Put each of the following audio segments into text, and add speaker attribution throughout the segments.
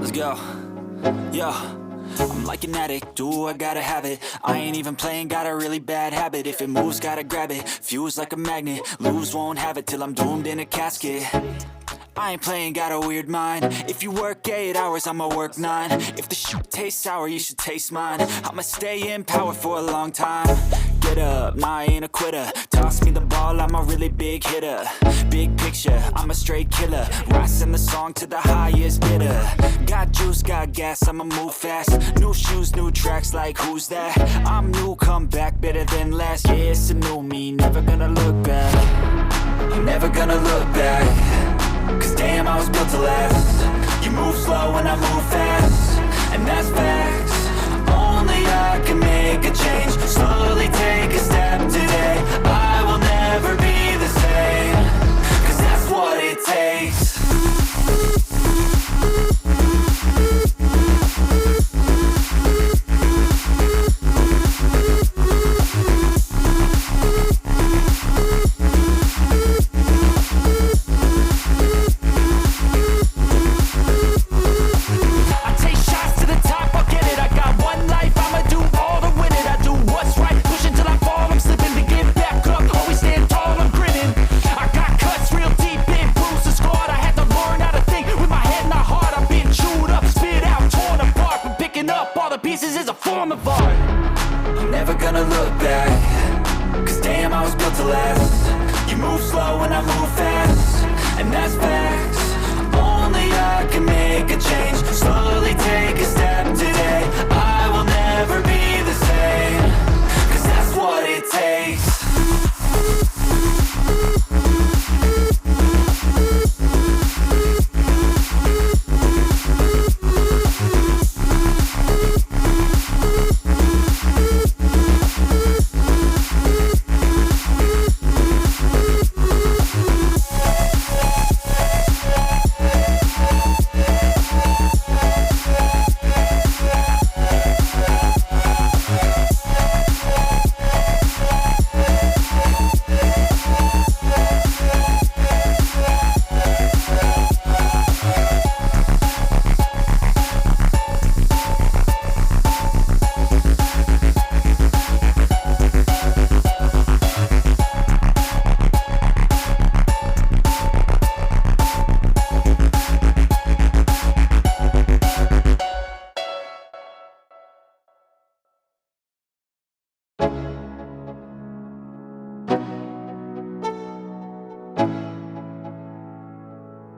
Speaker 1: Let's go. Yo, I'm like an addict, do I gotta have it. I ain't even playing, got a really bad habit. If it moves, gotta grab it, fuse like a magnet. Lose, won't have it till I'm doomed in a casket. I ain't playing, got a weird mind. If you work 8 hours, I'ma work 9. If the shit tastes sour, you should taste mine. I'ma stay in power for a long time. Get up, nah, I ain't a quitter. Toss me the ball, I'm a really big hitter. Big picture, I'm a straight killer. Rising the song to the highest bidder. Got juice, got gas, I'ma move fast. New shoes, new tracks, like who's that? I'm new, come back, better than last. Yeah, it's a new me, never gonna look back. I'm never gonna look back. Cause damn, I was built to last. You move slow and I move fast, and that's facts. Only I can make a change. Slowly take a step today. I will never be the same. Cause that's what it takes.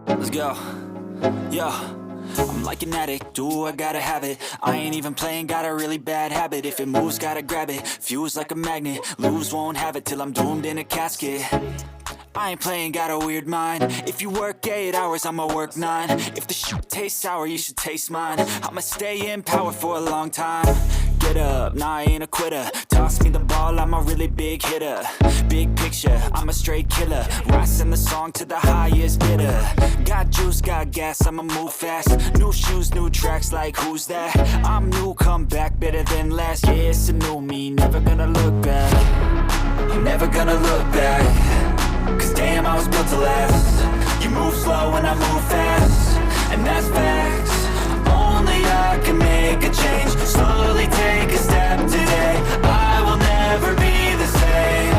Speaker 1: Let's go. Yo, I'm like an addict, do I gotta have it. I ain't even playing, got a really bad habit. If it moves, gotta grab it, fuse like a magnet. Lose, won't have it till I'm doomed in a casket. I ain't playing, got a weird mind. If you work 8 hours, I'ma work 9. If the shit tastes sour, you should taste mine. I'ma stay in power for a long time. Get up, nah, I ain't a quitter. Toss me the ball, I'm a really big hitter. Big picture, I'm a straight killer. Rising the song to the highest bidder. Got juice, got gas, I'ma move fast. New shoes, new tracks, like who's that? I'm new, come back, better than last. Yeah, it's a new me, never gonna look back. I'm never gonna look back. Cause damn, I was built to last. You move slow and I move fast, and that's facts. Only I can make a change. Slowly take a step today. I will never be the same.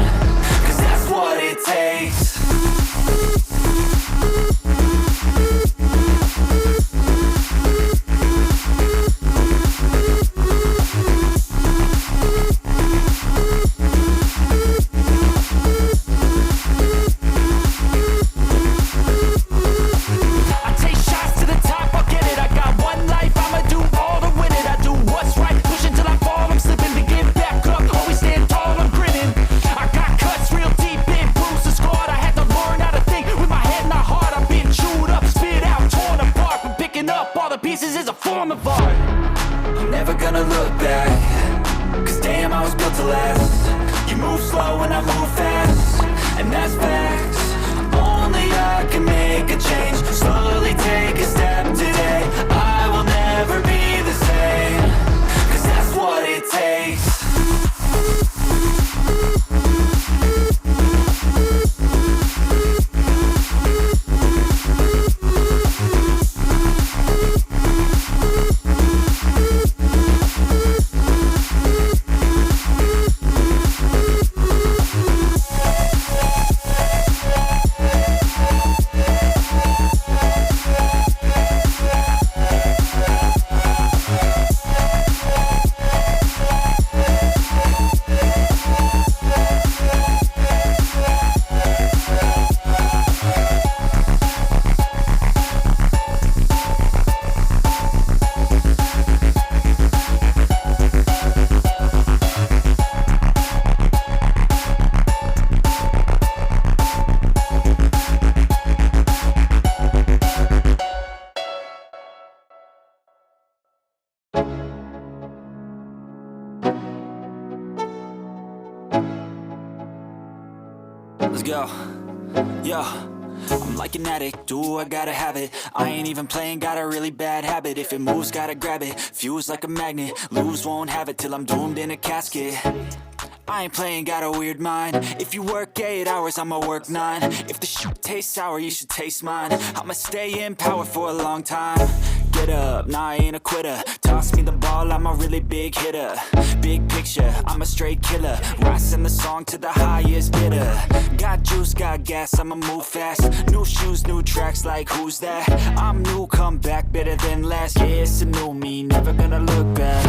Speaker 1: Cause that's what it takes. Let's go. Yo, I'm like an addict, do I gotta have it. I ain't even playing, got a really bad habit. If it moves, gotta grab it, fuse like a magnet. Lose, won't have it till I'm doomed in a casket. I ain't playing, got a weird mind. If you work 8 hours, I'ma work 9. If the shit tastes sour, you should taste mine. I'ma stay in power for a long time. Get up, nah, I ain't a quitter. Toss me the ball, I'm a really big hitter. Big picture, I'm a straight killer. Rising the song to the highest bidder. Got juice, got gas, I'ma move fast. New shoes, new tracks, like who's that? I'm new, come back, better than last. Yeah, it's a new me, never gonna look back.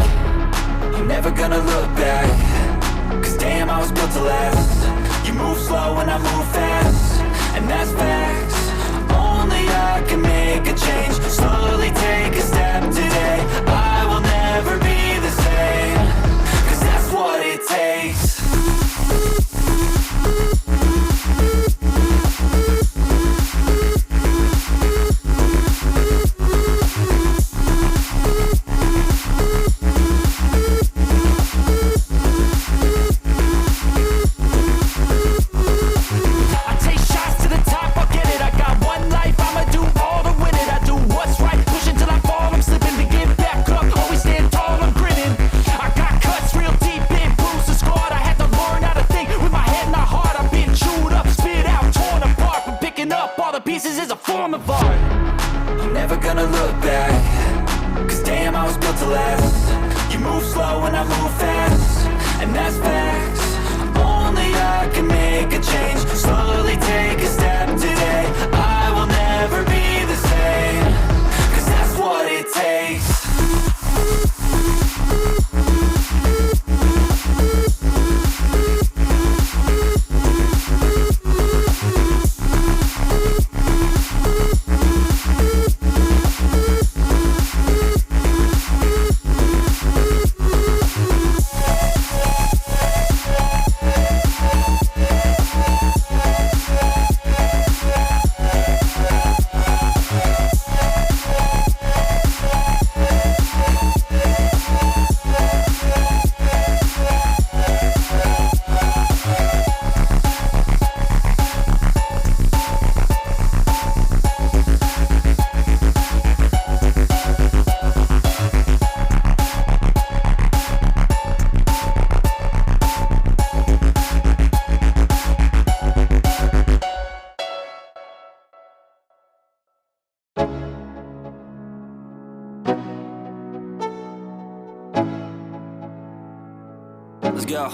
Speaker 1: I'm never gonna look back. Cause damn, I was built to last. You move slow and I move fast, and that's facts. Only I can make a change. Slowly take a step today. I will never be the same. Cause that's what it takes. Let's go.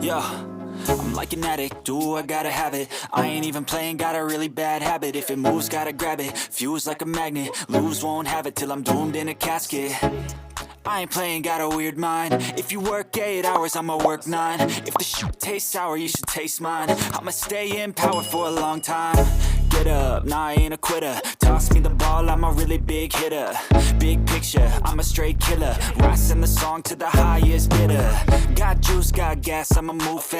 Speaker 1: Yo, I'm like an addict, do I gotta have it. I ain't even playing, got a really bad habit. If it moves, gotta grab it, fuse like a magnet. Lose, won't have it till I'm doomed in a casket. I ain't playing, got a weird mind. If you work 8 hours, I'ma work 9. If the shit tastes sour, you should taste mine. I'ma stay in power for a long time. Get up, nah, I ain't a quitter. Toss me the ball, I'm a really big hitter. Big picture, I'm a straight killer. Rising the song to the highest bidder. Got juice, got gas, I'ma move fast.